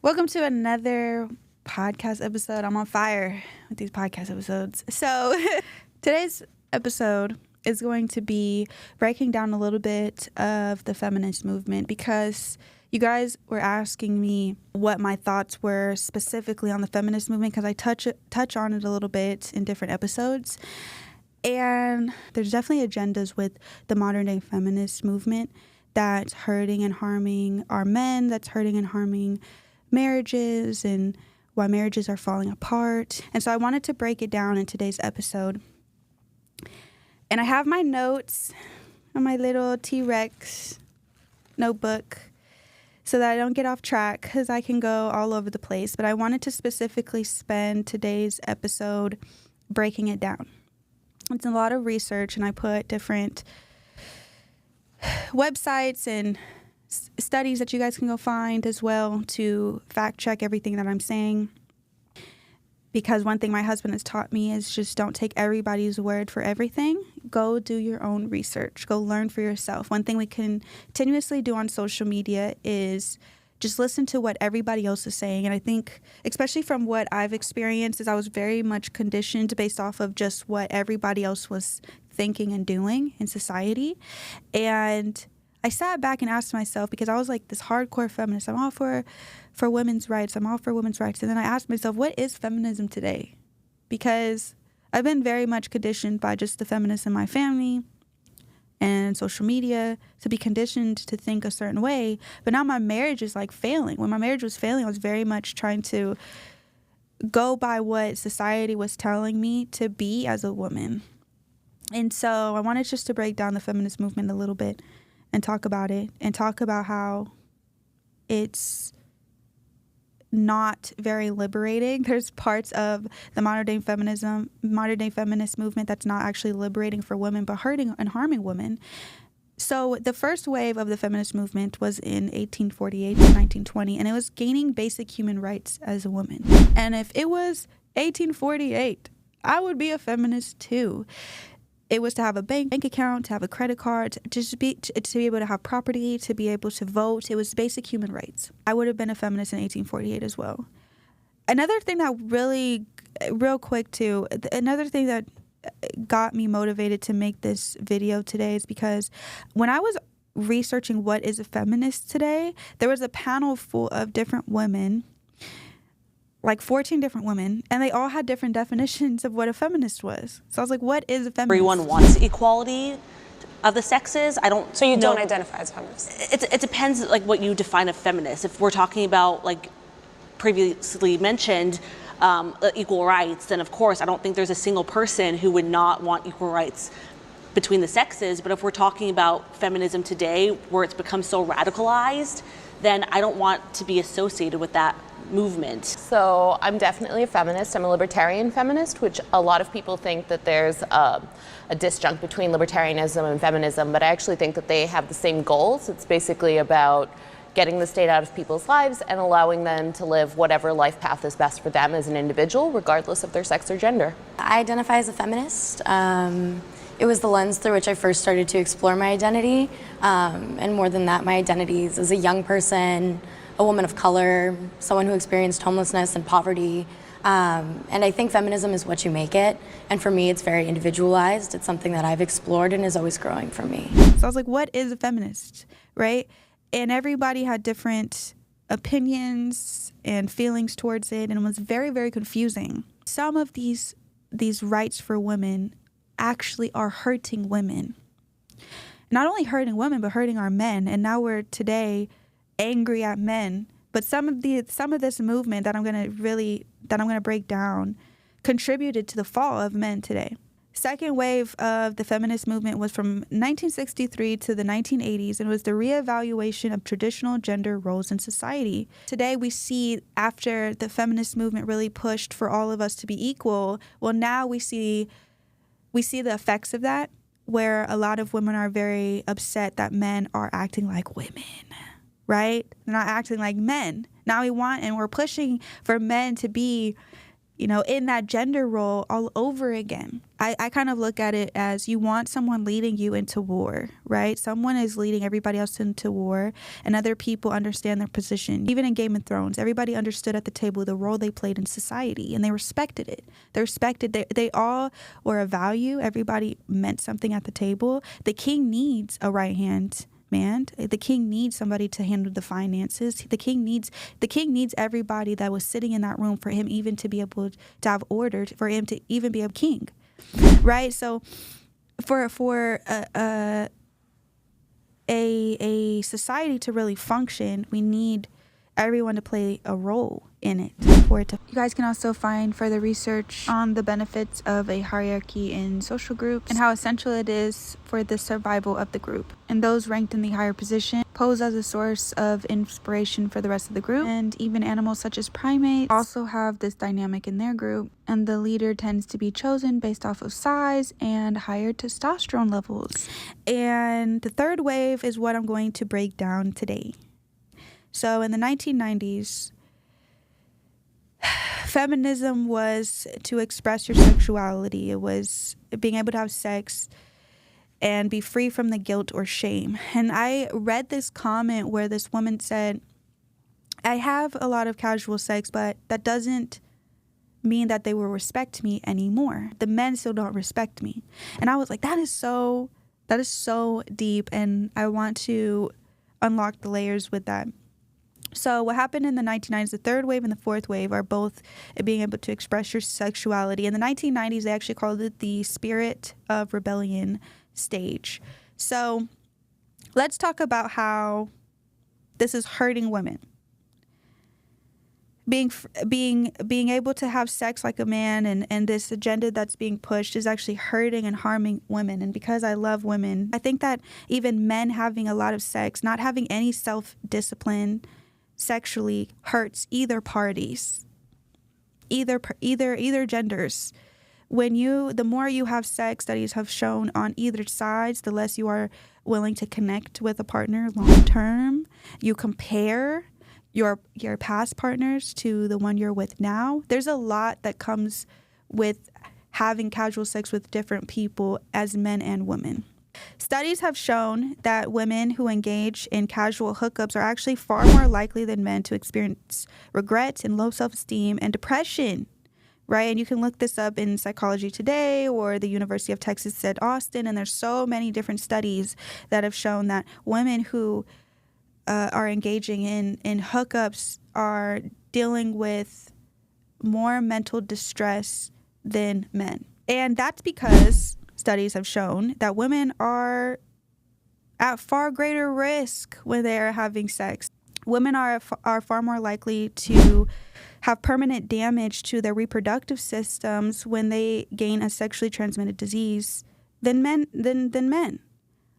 Welcome to another podcast episode. I'm on fire with these podcast episodes. So today's episode is going to be breaking down a little bit of the feminist movement because you guys were asking me what my thoughts were specifically on the feminist movement because I touch on it a little bit in different episodes. And there's definitely agendas with the modern day feminist movement that's hurting and harming our men, that's hurting and harming marriages and why marriages are falling apart. And so I wanted to break it down in today's episode. And I have my notes on my little T-Rex notebook so that I don't get off track because I can go all over the place. But I wanted to specifically spend today's episode breaking it down. It's a lot of research, and I put different websites and studies that you guys can go find as well to fact check everything that I'm saying. Because one thing my husband has taught me is just don't take everybody's word for everything. Go do your own research. Go learn for yourself. One thing we can continuously do on social media is just listen to what everybody else is saying. And I think, especially from what I've experienced, is I was very much conditioned based off of just what everybody else was thinking and doing in society. And I sat back and asked myself, because I was like this hardcore feminist, I'm all for women's rights, I'm all for women's rights. And then I asked myself, what is feminism today? Because I've been very much conditioned by just the feminists in my family and social media to be conditioned to think a certain way. But now my marriage is like failing. When my marriage was failing, I was very much trying to go by what society was telling me to be as a woman. And so I wanted just to break down the feminist movement a little bit and talk about it and talk about how it's not very liberating. There's parts of the modern day feminist movement that's not actually liberating for women, but hurting and harming women. So the first wave of the feminist movement was in 1848 to 1920, and it was gaining basic human rights as a woman. And if it was 1848, I would be a feminist too. It was to have a bank account, to have a credit card, to be able to have property, to be able to vote. It was basic human rights. I would have been a feminist in 1848 as well. Another thing that real quick too, another thing that got me motivated to make this video today is because when I was researching what is a feminist today, there was a panel full of different women, like 14 different women, and they all had different definitions of what a feminist was. So I was like, what is a feminist? Everyone wants equality of the sexes. So you don't identify as feminist? It depends like what you define a feminist. If we're talking about like previously mentioned equal rights, then of course I don't think there's a single person who would not want equal rights between the sexes. But if we're talking about feminism today, where it's become so radicalized, then I don't want to be associated with that movement. So I'm definitely a feminist. I'm a libertarian feminist, which a lot of people think that there's a disjunct between libertarianism and feminism, but I actually think that they have the same goals. It's basically about getting the state out of people's lives and allowing them to live whatever life path is best for them as an individual, regardless of their sex or gender. I identify as a feminist. It was the lens through which I first started to explore my identity. And more than that, my identities as a young person, a woman of color, someone who experienced homelessness and poverty. And I think feminism is what you make it. And for me, it's very individualized. It's something that I've explored and is always growing for me. So I was like, what is a feminist, right? And everybody had different opinions and feelings towards it, and it was very, very confusing. Some of these rights for women actually are hurting women. Not only hurting women, but hurting our men. And now we're today angry at men. But some of this movement that I'm gonna break down contributed to the fall of men today. Second wave of the feminist movement was from 1963 to the 1980s, and it was the reevaluation of traditional gender roles in society. Today we see, after the feminist movement really pushed for all of us to be equal, well, now we see the effects of that, where a lot of women are very upset that men are acting like women, right? They're not acting like men. Now we're pushing for men to be in that gender role all over again. I kind of look at it as you want someone leading you into war, right? Someone is leading everybody else into war, and other people understand their position. Even in Game of Thrones, everybody understood at the table the role they played in society, and they respected it. They all were a value. Everybody meant something at the table. The king needs a right hand man. The king needs somebody to handle the finances. The king needs everybody that was sitting in that room for him even to be able to have order, for him to even be a king, right? So for a society to really function, we need everyone to play a role in it for it to. You guys can also find further research on the benefits of a hierarchy in social groups and how essential it is for the survival of the group. And those ranked in the higher position pose as a source of inspiration for the rest of the group. And even animals such as primates also have this dynamic in their group. And the leader tends to be chosen based off of size and higher testosterone levels. And the third wave is what I'm going to break down today. So in the 1990s, feminism was to express your sexuality. It was being able to have sex and be free from the guilt or shame. And I read this comment where this woman said, I have a lot of casual sex, but that doesn't mean that they will respect me anymore. The men still don't respect me. And I was like, that is so deep, and I want to unlock the layers with that. So what happened in the 1990s, the third wave and the fourth wave are both being able to express your sexuality. In the 1990s, they actually called it the spirit of rebellion stage. So let's talk about how this is hurting women. Being able to have sex like a man and this agenda that's being pushed is actually hurting and harming women. And because I love women, I think that even men having a lot of sex, not having any self-discipline sexually, hurts either parties, either genders. The more you have sex, studies have shown on either sides, the less you are willing to connect with a partner long term. You compare your past partners to the one you're with now. There's a lot that comes with having casual sex with different people as men and women. Studies have shown that women who engage in casual hookups are actually far more likely than men to experience regret and low self-esteem and depression, right? And you can look this up in Psychology Today or the University of Texas at Austin, and there's so many different studies that have shown that women who are engaging in hookups are dealing with more mental distress than men. And that's because studies have shown that women are at far greater risk when they are having sex. Women are far more likely to have permanent damage to their reproductive systems when they gain a sexually transmitted disease than men.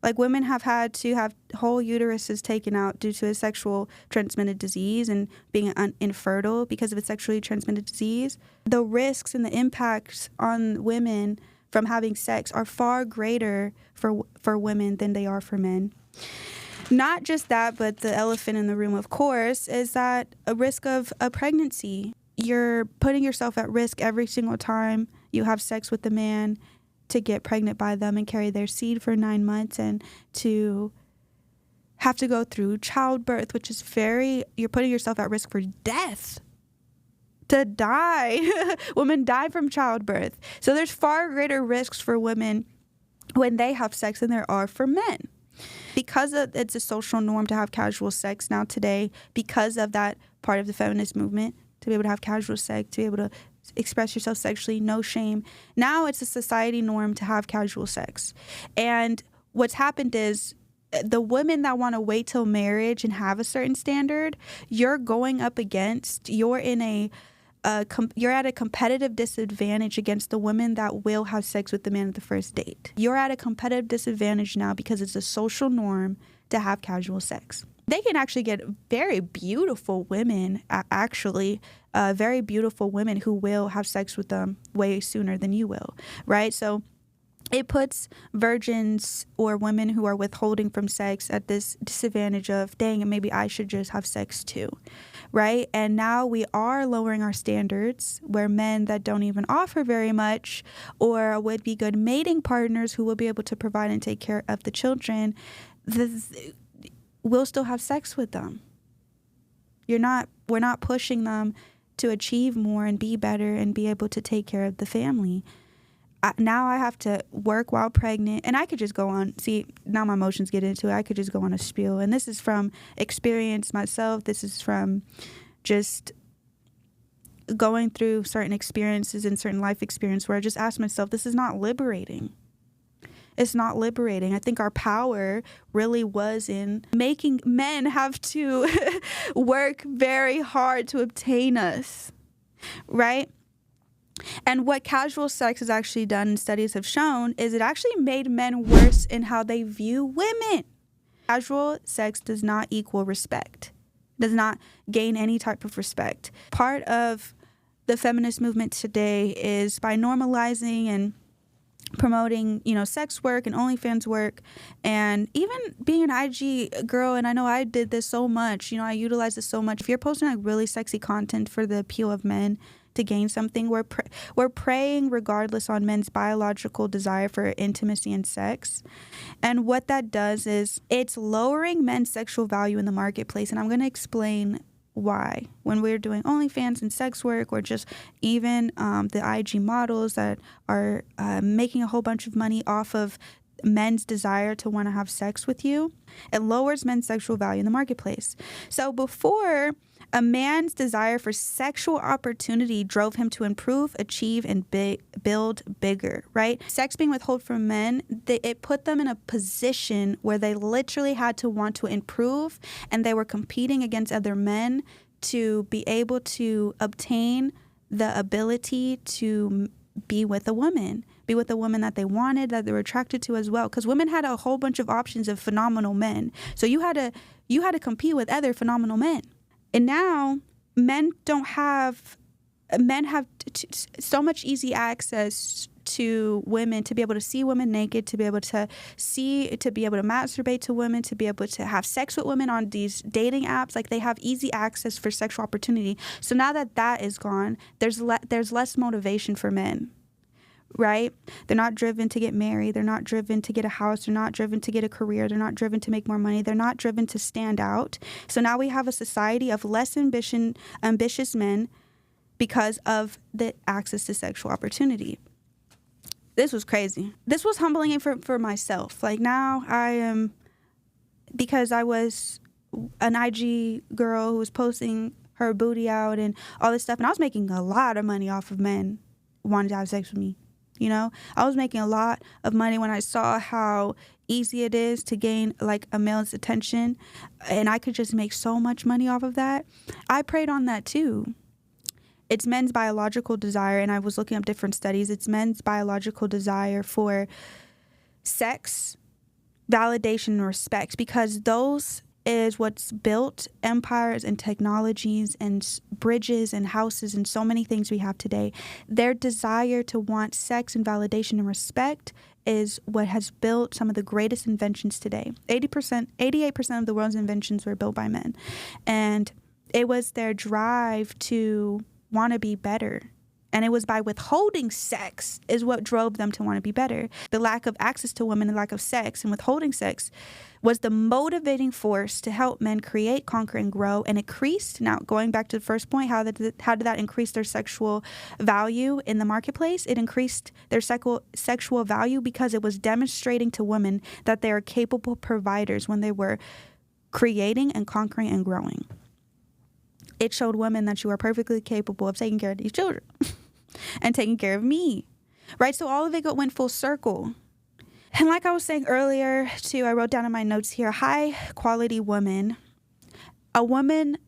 Like, women have had to have whole uteruses taken out due to a sexual transmitted disease and being infertile because of a sexually transmitted disease. The risks and the impacts on women from having sex are far greater for women than they are for men. Not just that, but the elephant in the room, of course, is that a risk of a pregnancy. You're putting yourself at risk every single time you have sex with a man to get pregnant by them and carry their seed for 9 months, and to have to go through childbirth, which is you're putting yourself at risk for death. To die. Women die from childbirth. So there's far greater risks for women when they have sex than there are for men. Because it's a social norm to have casual sex now today, because of that part of the feminist movement, to be able to have casual sex, to be able to express yourself sexually, no shame. Now it's a society norm to have casual sex. And what's happened is the women that want to wait till marriage and have a certain standard, you're going up against, you're at a competitive disadvantage against the women that will have sex with the man at the first date. You're at a competitive disadvantage now because it's a social norm to have casual sex. They can actually get very beautiful women, very beautiful women who will have sex with them way sooner than you will, right? So it puts virgins or women who are withholding from sex at this disadvantage of, dang, maybe I should just have sex too, right? And now we are lowering our standards where men that don't even offer very much or would be good mating partners who will be able to provide and take care of the children, we'll still have sex with them. We're not pushing them to achieve more and be better and be able to take care of the family. Now I have to work while pregnant, and I could just go on. See, now my emotions get into it. I could just go on a spiel, and this is from experience myself. This is from just going through certain experiences and certain life experience where I just ask myself, this is not liberating. It's not liberating. I think our power really was in making men have to work very hard to obtain us, right? And what casual sex has actually done, and studies have shown, is it actually made men worse in how they view women. Casual sex does not equal respect, does not gain any type of respect. Part of the feminist movement today is by normalizing and promoting, sex work and OnlyFans work, and even being an IG girl. And I know I did this so much, I utilize this so much. If you're posting like really sexy content for the appeal of men to gain something, we're preying regardless on men's biological desire for intimacy and sex. And what that does is it's lowering men's sexual value in the marketplace. And I'm going to explain why. When we're doing OnlyFans and sex work, or just even the IG models that are making a whole bunch of money off of men's desire to want to have sex with you, it lowers men's sexual value in the marketplace. So before, a man's desire for sexual opportunity drove him to improve, achieve, and build bigger, right? Sex being withheld from men, it put them in a position where they literally had to want to improve, and they were competing against other men to be able to obtain the ability to be with a woman that they wanted, that they were attracted to as well. Because women had a whole bunch of options of phenomenal men. So you had to compete with other phenomenal men. And now men have so much easy access to women, to be able to see women naked, to be able to masturbate to women, to be able to have sex with women on these dating apps. Like, they have easy access for sexual opportunity. So now that is gone, there's less motivation for men. Right? They're not driven to get married. They're not driven to get a house. They're not driven to get a career. They're not driven to make more money. They're not driven to stand out. So now we have a society of less ambitious men because of the access to sexual opportunity. This was crazy. This was humbling for myself. Like, now I am, because I was an IG girl who was posting her booty out and all this stuff, and I was making a lot of money off of men wanting to have sex with me. I was making a lot of money when I saw how easy it is to gain like a male's attention, and I could just make so much money off of that. I preyed on that too. It's men's biological desire, and I was looking up different studies. It's men's biological desire for sex, validation, and respect, because those is what's built empires and technologies and bridges and houses and so many things we have today. Their desire to want sex and validation and respect is what has built some of the greatest inventions today. 88% of the world's inventions were built by men. And it was their drive to want to be better. And it was by withholding sex is what drove them to want to be better. The lack of access to women, the lack of sex, and withholding sex was the motivating force to help men create, conquer, and grow. And increased, now going back to the first point, how did that increase their sexual value in the marketplace? It increased their sexual value because it was demonstrating to women that they are capable providers when they were creating and conquering and growing. It showed women that you are perfectly capable of taking care of these children and taking care of me, right? So all of it went full circle. And like I was saying earlier, too, I wrote down in my notes here, high quality woman, a woman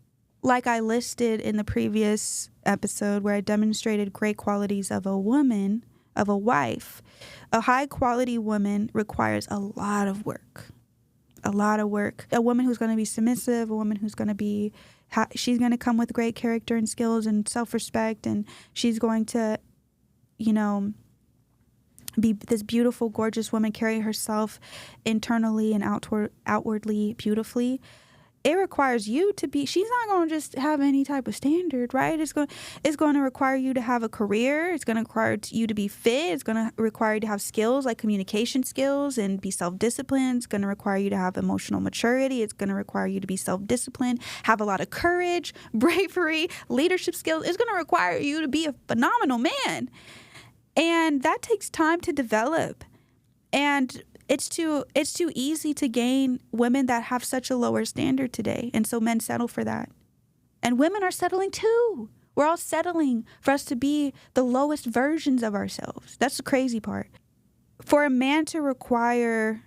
like I listed in the previous episode where I demonstrated great qualities of a woman, of a wife. A high quality woman requires a lot of work. A lot of work. A woman who's going to be submissive, a woman who's going to be, she's going to come with great character and skills and self-respect, and she's going to, be this beautiful, gorgeous woman, carry herself internally and outwardly beautifully. it requires you to be, she's not going to just have any type of standard, right? It's going to require you to have a career. It's going to require you to be fit. It's going to require you to have skills like communication skills and be self-disciplined. It's going to require you to have emotional maturity. It's going to require you to be self-disciplined, have a lot of courage, bravery, leadership skills. It's going to require you to be a phenomenal man. And that takes time to develop. And it's too easy to gain women that have such a lower standard today. And so men settle for that. And women are settling too. We're all settling for us to be the lowest versions of ourselves. That's the crazy part. For a man to require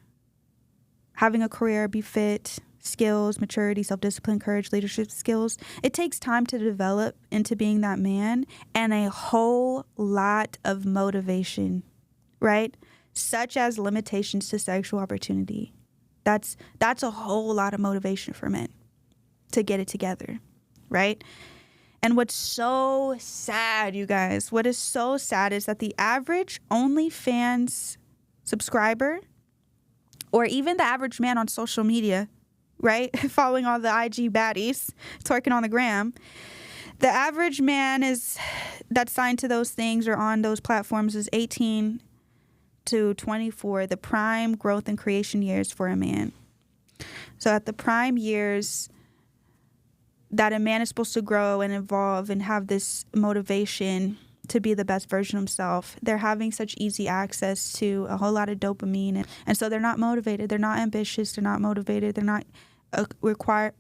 having a career, be fit, skills, maturity, self-discipline, courage, leadership skills, it takes time to develop into being that man and a whole lot of motivation, right? Such as limitations to sexual opportunity. That's a whole lot of motivation for men to get it together, right? And what's so sad, you guys, what is so sad is that the average OnlyFans subscriber, or even the average man on social media, right, following all the IG baddies, twerking on the gram, the average man that's signed to those things or on those platforms is 18 to 24, the prime growth and creation years for a man. So at the prime years that a man is supposed to grow and evolve and have this motivation to be the best version of himself, they're having such easy access to a whole lot of dopamine. And so they're not motivated. They're not ambitious. They're not motivated. They're not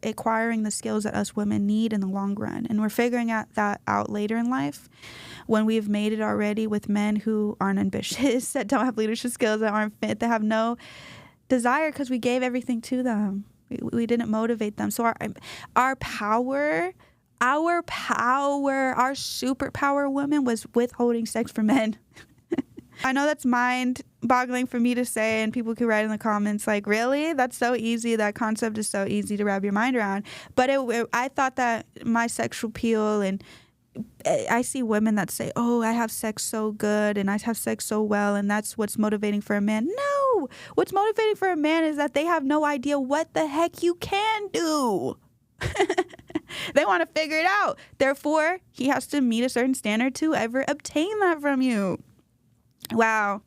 acquiring the skills that us women need in the long run. And we're figuring that out later in life when we've made it already with men who aren't ambitious, that don't have leadership skills, that aren't fit, that have no desire because we gave everything to them. We didn't motivate them. So our power, our superpower woman was withholding sex from men. I know that's mind-boggling for me to say, and people can write in the comments like, really? That's so easy. That concept is so easy to wrap your mind around. But I thought that my sexual appeal, and I see women that say, oh, I have sex so good and I have sex so well, and that's what's motivating for a man. No! What's motivating for a man is that they have no idea what the heck you can do. They want to figure it out. Therefore, he has to meet a certain standard to ever obtain that from you. Wow,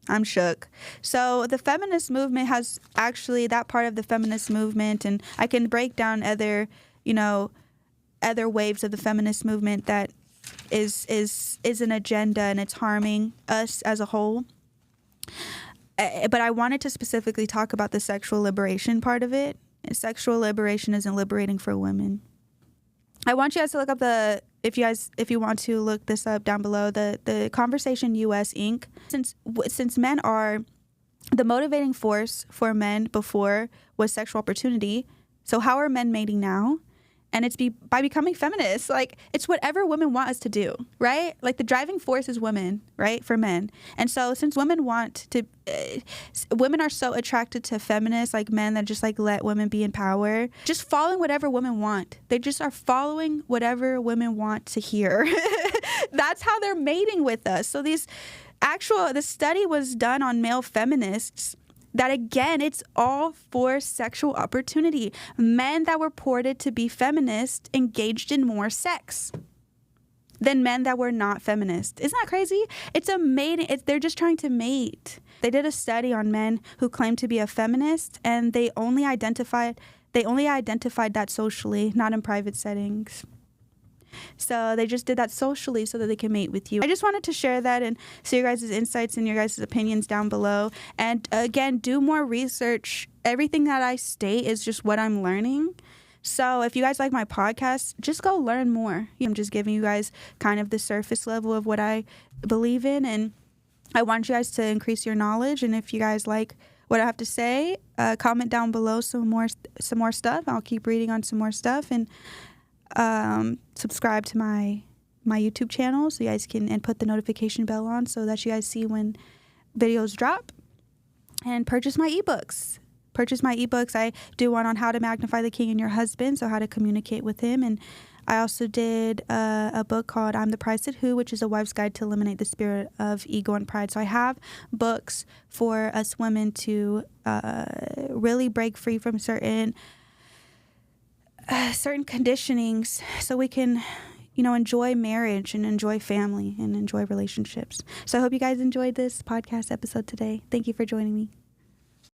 I'm shook. So the feminist movement has actually, that part of the feminist movement, and I can break down other waves of the feminist movement that is an agenda, and it's harming us as a whole. But I wanted to specifically talk about the sexual liberation part of it. Sexual liberation isn't liberating for women. I want you guys to look up if you want to look this up down below, the Conversation US Inc. Since men are the motivating force for men before was sexual opportunity, so how are men mating now? And it's by becoming feminists. Like, it's whatever women want us to do, right? Like, the driving force is women, right, for men. And so since women women are so attracted to feminists, like men that just like let women be in power, just following whatever women want. They just are following whatever women want to hear. That's how they're mating with us. So the study was done on male feminists. That again, it's all for sexual opportunity. Men that were reported to be feminists engaged in more sex than men that were not feminist. Isn't that crazy? It's a mating. They're just trying to mate. They did a study on men who claimed to be a feminist, and they only identified that socially, not in private settings. So they just did that socially so that they can mate with you. I just wanted to share that and see your guys' insights and your guys' opinions down below. And again, do more research. Everything that I state is just what I'm learning. So if you guys like my podcast, just go learn more. I'm just giving you guys kind of the surface level of what I believe in. And I want you guys to increase your knowledge. And if you guys like what I have to say, comment down below some more stuff. I'll keep reading on some more stuff. And subscribe to my YouTube channel so you guys and put the notification bell on so that you guys see when videos drop, and purchase my ebooks. I do one on how to magnify the king in your husband, so how to communicate with him. And I also did a book called I'm the Price at Who, which is a wife's guide to eliminate the spirit of ego and pride. So I have books for us women to really break free from certain certain conditionings so we can, enjoy marriage and enjoy family and enjoy relationships. So I hope you guys enjoyed this podcast episode today. Thank you for joining me.